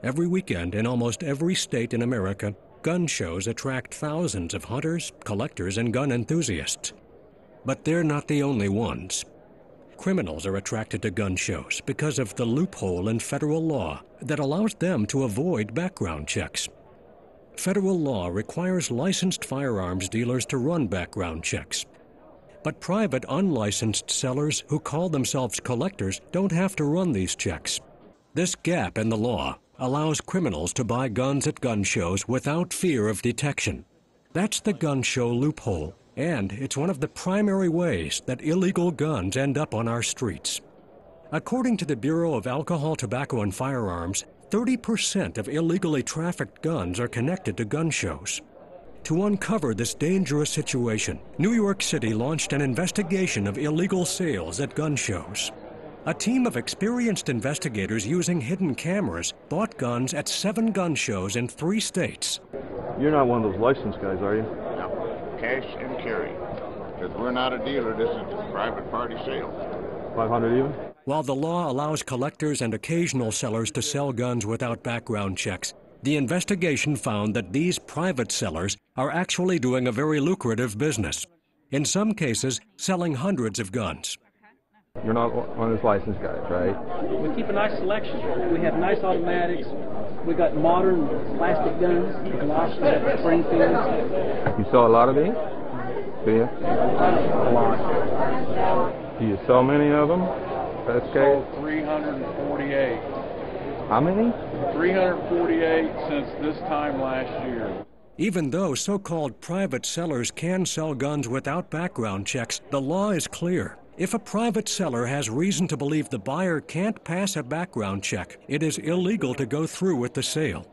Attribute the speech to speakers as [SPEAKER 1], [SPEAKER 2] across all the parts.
[SPEAKER 1] Every weekend in almost every state in America, gun shows attract thousands of hunters, collectors, and gun enthusiasts. But they're not the only ones. Criminals are attracted to gun shows because of the loophole in federal law that allows them to avoid background checks. Federal law requires licensed firearms dealers to run background checks. But private unlicensed sellers who call themselves collectors don't have to run these checks. This gap in the law allows criminals to buy guns at gun shows without fear of detection. That's the gun show loophole, and it's one of the primary ways that illegal guns end up on our streets. According to the Bureau of Alcohol, Tobacco, and Firearms, 30% of illegally trafficked guns are connected to gun shows. To uncover this dangerous situation, New York City launched an investigation of illegal sales at gun shows. A team of experienced investigators using hidden cameras bought guns at 7 gun shows in 3 states.
[SPEAKER 2] You're not one of those licensed guys, are you?
[SPEAKER 3] No, cash and carry. Because we're not a dealer, this is a private party sale.
[SPEAKER 2] 500 even?
[SPEAKER 1] While the law allows collectors and occasional sellers to sell guns without background checks, the investigation found that these private sellers are actually doing a very lucrative business. In some cases, selling hundreds of guns.
[SPEAKER 2] You're not one of those licensed guys, right?
[SPEAKER 4] We keep a nice selection. We have nice automatics. We got modern plastic guns, Glocks, Springfields.
[SPEAKER 2] You sell a lot of these? Do you?
[SPEAKER 4] A lot.
[SPEAKER 2] Do you sell many of them? That's okay.
[SPEAKER 5] Sold 348.
[SPEAKER 2] How many?
[SPEAKER 5] 348 since this time last year.
[SPEAKER 1] Even though so-called private sellers can sell guns without background checks, the law is clear. If a private seller has reason to believe the buyer can't pass a background check, it is illegal to go through with the sale.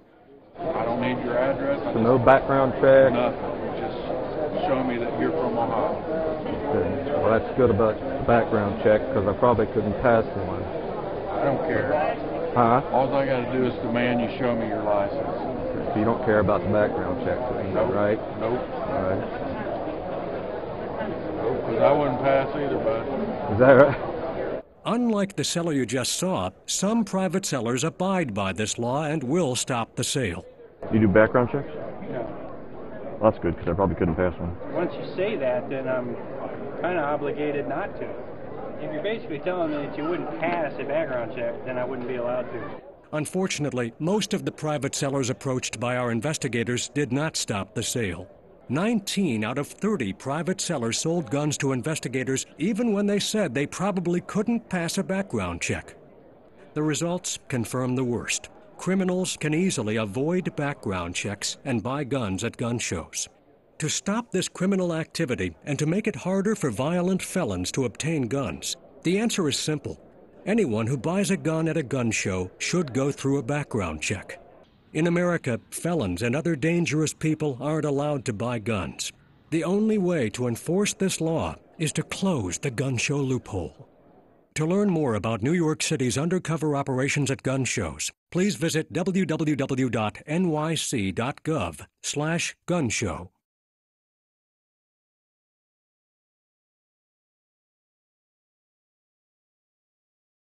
[SPEAKER 5] I don't need your address.
[SPEAKER 2] So no background check?
[SPEAKER 5] Nothing. Just show me that you're from Ohio.
[SPEAKER 2] Okay. Well, that's good about the background check because I probably couldn't pass one.
[SPEAKER 5] I don't care.
[SPEAKER 2] Huh?
[SPEAKER 5] All I got to do is demand you show me your license.
[SPEAKER 2] Okay. So you don't care about the background check,
[SPEAKER 5] Nope.
[SPEAKER 2] right?
[SPEAKER 5] Nope.
[SPEAKER 2] All right.
[SPEAKER 5] Because I wouldn't pass either, bud.
[SPEAKER 2] Is that right?
[SPEAKER 1] Unlike the seller you just saw, some private sellers abide by this law and will stop the sale.
[SPEAKER 2] You do background checks?
[SPEAKER 4] No.
[SPEAKER 2] Well, that's good because I probably couldn't pass one.
[SPEAKER 4] Once you say that, then I'm kind of obligated not to. If you're basically telling me that you wouldn't pass a background check, then I wouldn't be allowed to.
[SPEAKER 1] Unfortunately, most of the private sellers approached by our investigators did not stop the sale. 19 out of 30 private sellers sold guns to investigators even when they said they probably couldn't pass a background check. The results confirm the worst. Criminals can easily avoid background checks and buy guns at gun shows. To stop this criminal activity and to make it harder for violent felons to obtain guns, the answer is simple. Anyone who buys a gun at a gun show should go through a background check. In America, felons and other dangerous people aren't allowed to buy guns. The only way to enforce this law is to close the gun show loophole. To learn more about New York City's undercover operations at gun shows, please visit www.nyc.gov/gunshow